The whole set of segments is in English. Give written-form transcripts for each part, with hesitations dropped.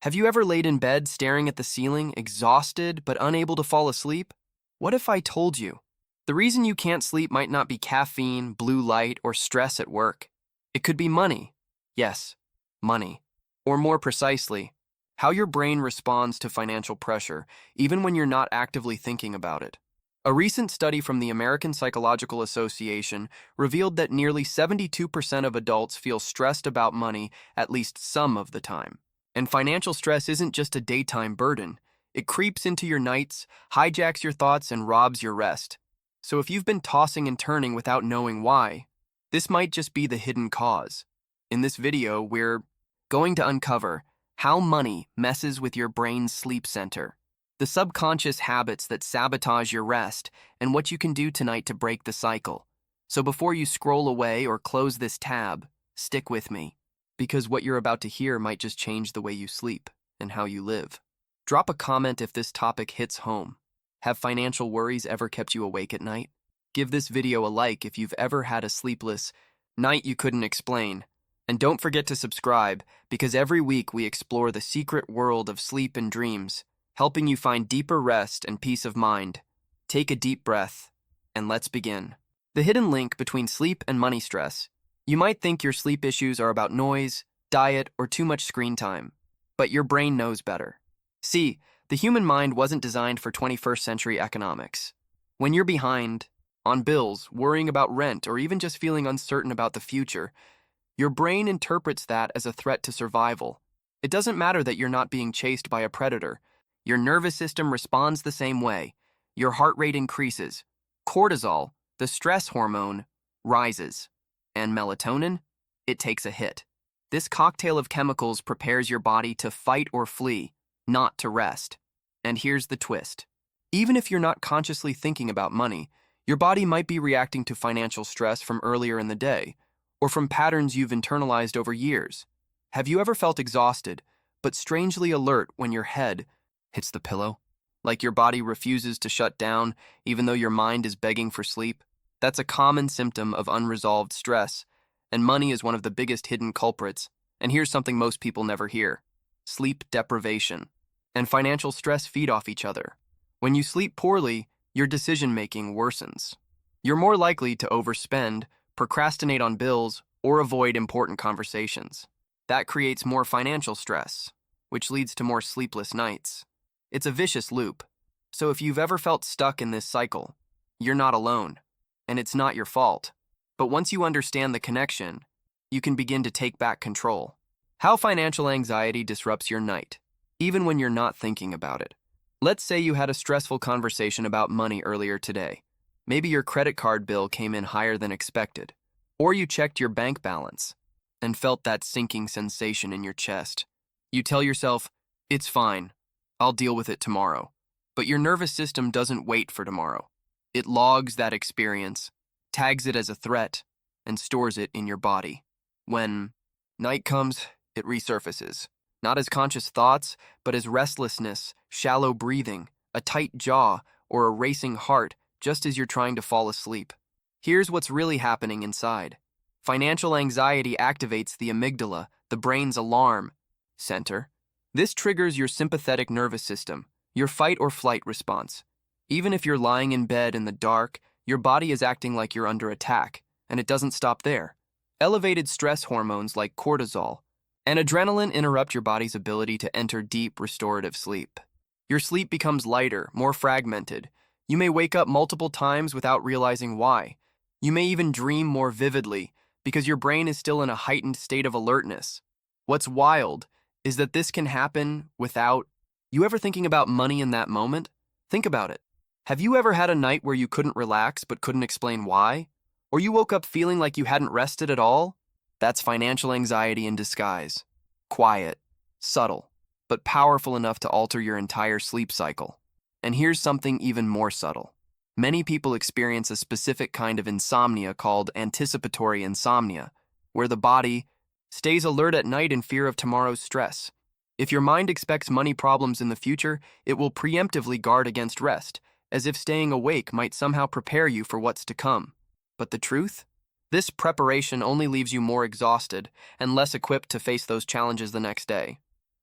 Have you ever laid in bed staring at the ceiling, exhausted but unable to fall asleep? What if I told you? The reason you can't sleep might not be caffeine, blue light, or stress at work. It could be money. Yes, money. Or more precisely, how your brain responds to financial pressure, even when you're not actively thinking about it. A recent study from the American Psychological Association revealed that nearly 72% of adults feel stressed about money at least some of the time. And financial stress isn't just a daytime burden. It creeps into your nights, hijacks your thoughts, and robs your rest. So if you've been tossing and turning without knowing why, this might just be the hidden cause. In this video, we're going to uncover how money messes with your brain's sleep center, the subconscious habits that sabotage your rest, and what you can do tonight to break the cycle. So before you scroll away or close this tab, stick with me, because what you're about to hear might just change the way you sleep and how you live. Drop a comment if this topic hits home. Have financial worries ever kept you awake at night? Give this video a like if you've ever had a sleepless night you couldn't explain. And don't forget to subscribe, because every week we explore the secret world of sleep and dreams, helping you find deeper rest and peace of mind. Take a deep breath, and let's begin. The hidden link between sleep and money stress. You might think your sleep issues are about noise, diet, or too much screen time, but your brain knows better. See, the human mind wasn't designed for 21st century economics. When you're behind on bills, worrying about rent, or even just feeling uncertain about the future, your brain interprets that as a threat to survival. It doesn't matter that you're not being chased by a predator. Your nervous system responds the same way. Your heart rate increases. Cortisol, the stress hormone, rises. And melatonin, it takes a hit. This cocktail of chemicals prepares your body to fight or flee, not to rest. And here's the twist. Even if you're not consciously thinking about money, your body might be reacting to financial stress from earlier in the day, or from patterns you've internalized over years. Have you ever felt exhausted, but strangely alert when your head hits the pillow? Like your body refuses to shut down, even though your mind is begging for sleep? That's a common symptom of unresolved stress, and money is one of the biggest hidden culprits. And here's something most people never hear. Sleep deprivation and financial stress feed off each other. When you sleep poorly, your decision-making worsens. You're more likely to overspend, procrastinate on bills, or avoid important conversations. That creates more financial stress, which leads to more sleepless nights. It's a vicious loop. So if you've ever felt stuck in this cycle, you're not alone. And it's not your fault. But once you understand the connection, you can begin to take back control. How financial anxiety disrupts your night, even when you're not thinking about it. Let's say you had a stressful conversation about money earlier today. Maybe your credit card bill came in higher than expected. Or you checked your bank balance and felt that sinking sensation in your chest. You tell yourself, it's fine, I'll deal with it tomorrow. But your nervous system doesn't wait for tomorrow. It logs that experience, tags it as a threat, and stores it in your body. When night comes, it resurfaces, not as conscious thoughts, but as restlessness, shallow breathing, a tight jaw, or a racing heart, just as you're trying to fall asleep. Here's what's really happening inside. Financial anxiety activates the amygdala, the brain's alarm center. This triggers your sympathetic nervous system, your fight or flight response. Even if you're lying in bed in the dark, your body is acting like you're under attack, and it doesn't stop there. Elevated stress hormones like cortisol and adrenaline interrupt your body's ability to enter deep, restorative sleep. Your sleep becomes lighter, more fragmented. You may wake up multiple times without realizing why. You may even dream more vividly because your brain is still in a heightened state of alertness. What's wild is that this can happen without you ever thinking about money in that moment. Think about it. Have you ever had a night where you couldn't relax but couldn't explain why? Or you woke up feeling like you hadn't rested at all? That's financial anxiety in disguise. Quiet, subtle, but powerful enough to alter your entire sleep cycle. And here's something even more subtle. Many people experience a specific kind of insomnia called anticipatory insomnia, where the body stays alert at night in fear of tomorrow's stress. If your mind expects money problems in the future, it will preemptively guard against rest, as if staying awake might somehow prepare you for what's to come. But the truth? This preparation only leaves you more exhausted and less equipped to face those challenges the next day.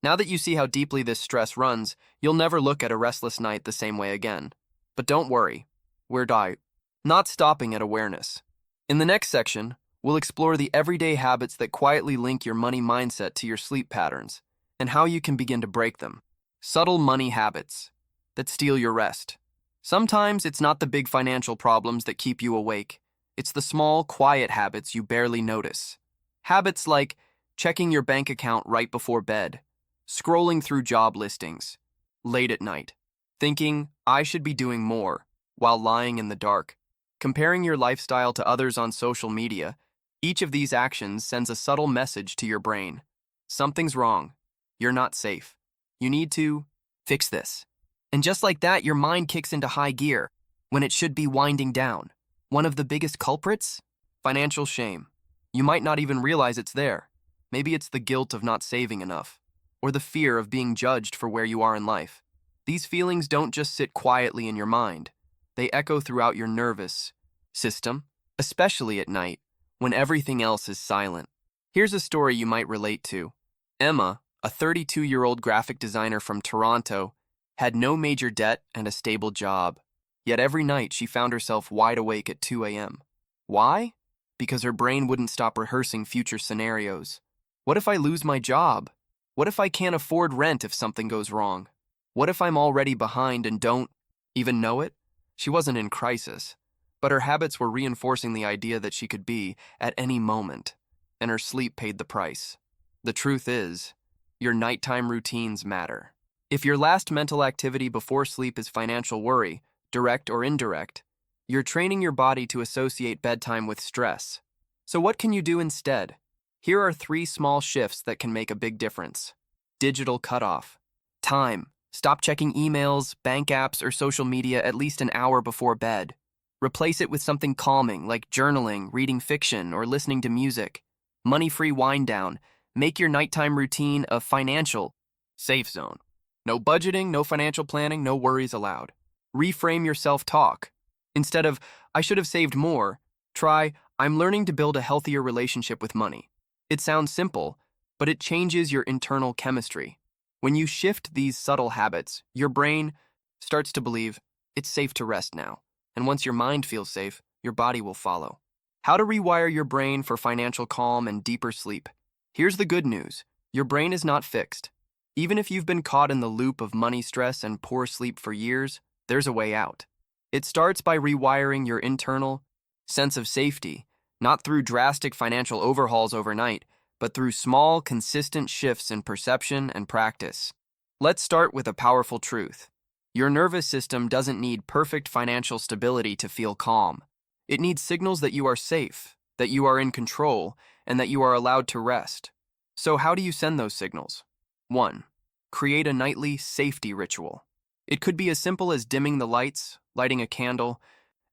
Now that you see how deeply this stress runs, you'll never look at a restless night the same way again. But don't worry, not stopping at awareness. In the next section, we'll explore the everyday habits that quietly link your money mindset to your sleep patterns and how you can begin to break them. Subtle money habits that steal your rest. Sometimes it's not the big financial problems that keep you awake. It's the small, quiet habits you barely notice. Habits like checking your bank account right before bed, scrolling through job listings, late at night, thinking, I should be doing more, while lying in the dark, comparing your lifestyle to others on social media. Each of these actions sends a subtle message to your brain. Something's wrong. You're not safe. You need to fix this. And just like that, your mind kicks into high gear when it should be winding down. One of the biggest culprits? Financial shame. You might not even realize it's there. Maybe it's the guilt of not saving enough, or the fear of being judged for where you are in life. These feelings don't just sit quietly in your mind. They echo throughout your nervous system, especially at night, when everything else is silent. Here's a story you might relate to. Emma, a 32-year-old graphic designer from Toronto, had no major debt and a stable job. Yet every night she found herself wide awake at 2 a.m. Why? Because her brain wouldn't stop rehearsing future scenarios. What if I lose my job? What if I can't afford rent if something goes wrong? What if I'm already behind and don't even know it? She wasn't in crisis, but her habits were reinforcing the idea that she could be at any moment, and her sleep paid the price. The truth is, your nighttime routines matter. If your last mental activity before sleep is financial worry, direct or indirect, you're training your body to associate bedtime with stress. So what can you do instead? Here are 3 small shifts that can make a big difference. Digital cutoff. Time. Stop checking emails, bank apps, or social media at least an hour before bed. Replace it with something calming like journaling, reading fiction, or listening to music. Money-free wind down. Make your nighttime routine a financial safe zone. No budgeting, no financial planning, no worries allowed. Reframe your self-talk. Instead of, I should have saved more, try, I'm learning to build a healthier relationship with money. It sounds simple, but it changes your internal chemistry. When you shift these subtle habits, your brain starts to believe it's safe to rest now. And once your mind feels safe, your body will follow. How to rewire your brain for financial calm and deeper sleep. Here's the good news. Your brain is not fixed. Even if you've been caught in the loop of money stress and poor sleep for years, there's a way out. It starts by rewiring your internal sense of safety, not through drastic financial overhauls overnight, but through small, consistent shifts in perception and practice. Let's start with a powerful truth. Your nervous system doesn't need perfect financial stability to feel calm. It needs signals that you are safe, that you are in control, and that you are allowed to rest. So how do you send those signals? 1. Create a nightly safety ritual. It could be as simple as dimming the lights, lighting a candle,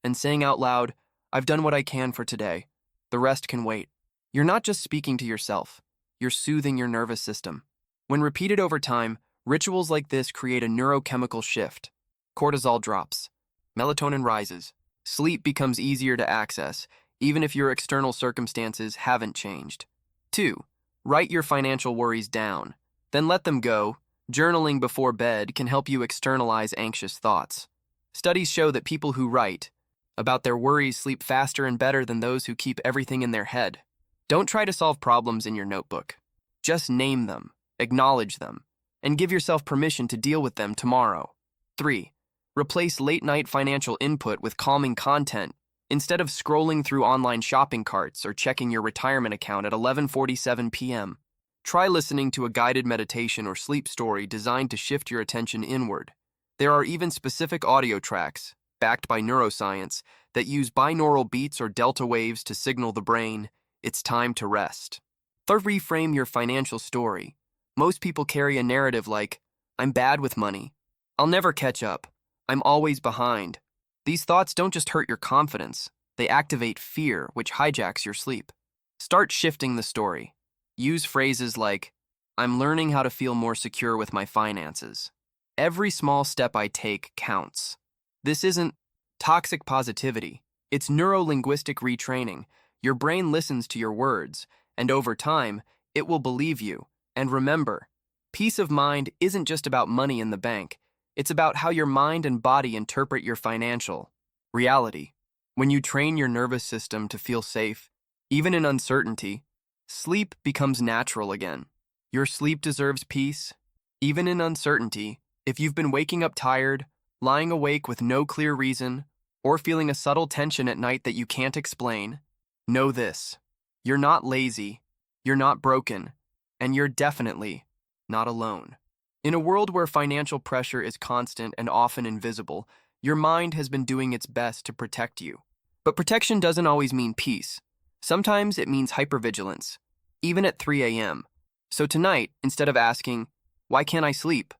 and saying out loud, I've done what I can for today. The rest can wait. You're not just speaking to yourself. You're soothing your nervous system. When repeated over time, rituals like this create a neurochemical shift. Cortisol drops. Melatonin rises. Sleep becomes easier to access, even if your external circumstances haven't changed. 2. Write your financial worries down. Then let them go. Journaling before bed can help you externalize anxious thoughts. Studies show that people who write about their worries sleep faster and better than those who keep everything in their head. Don't try to solve problems in your notebook. Just name them, acknowledge them, and give yourself permission to deal with them tomorrow. 3. Replace late-night financial input with calming content. Instead of scrolling through online shopping carts or checking your retirement account at 11:47 p.m., try listening to a guided meditation or sleep story designed to shift your attention inward. There are even specific audio tracks, backed by neuroscience, that use binaural beats or delta waves to signal the brain, it's time to rest. 3. Reframe your financial story. Most people carry a narrative like, I'm bad with money. I'll never catch up. I'm always behind. These thoughts don't just hurt your confidence, they activate fear, which hijacks your sleep. Start shifting the story. Use phrases like, I'm learning how to feel more secure with my finances. Every small step I take counts. This isn't toxic positivity. It's neuro-linguistic retraining. Your brain listens to your words, and over time, it will believe you. And remember, Peace of mind isn't just about money in the bank. It's about how your mind and body interpret your financial reality. When you train your nervous system to feel safe, even in uncertainty, sleep becomes natural again. Your sleep deserves peace, even in uncertainty. If you've been waking up tired, lying awake with no clear reason, or feeling a subtle tension at night that you can't explain, know this: you're not lazy, you're not broken, and you're definitely not alone. In a world where financial pressure is constant and often invisible, your mind has been doing its best to protect you. But protection doesn't always mean peace. Sometimes it means hypervigilance, even at 3 a.m. So tonight, instead of asking, "Why can't I sleep?"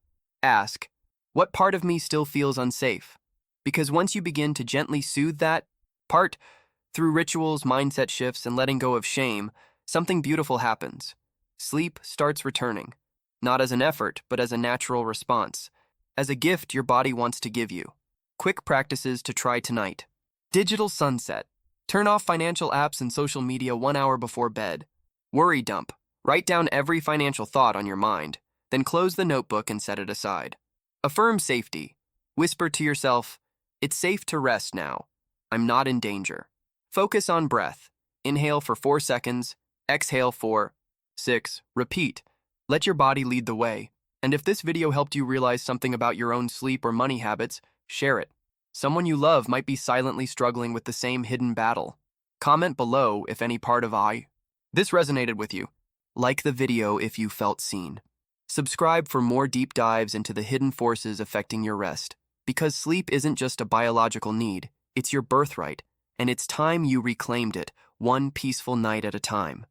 ask, "What part of me still feels unsafe?" Because once you begin to gently soothe that part through rituals, mindset shifts, and letting go of shame, something beautiful happens. Sleep starts returning, not as an effort, but as a natural response, as a gift your body wants to give you. Quick practices to try tonight. Digital sunset. Turn off financial apps and social media 1 hour before bed. Worry dump. Write down every financial thought on your mind, then close the notebook and set it aside. Affirm safety. Whisper to yourself, "It's safe to rest now. I'm not in danger." Focus on breath. Inhale for 4 seconds, exhale for 6. Repeat. Let your body lead the way. And if this video helped you realize something about your own sleep or money habits, share it. Someone you love might be silently struggling with the same hidden battle. Comment below if any part of this resonated with you. Like the video if you felt seen. Subscribe for more deep dives into the hidden forces affecting your rest. Because sleep isn't just a biological need, it's your birthright, and it's time you reclaimed it, one peaceful night at a time.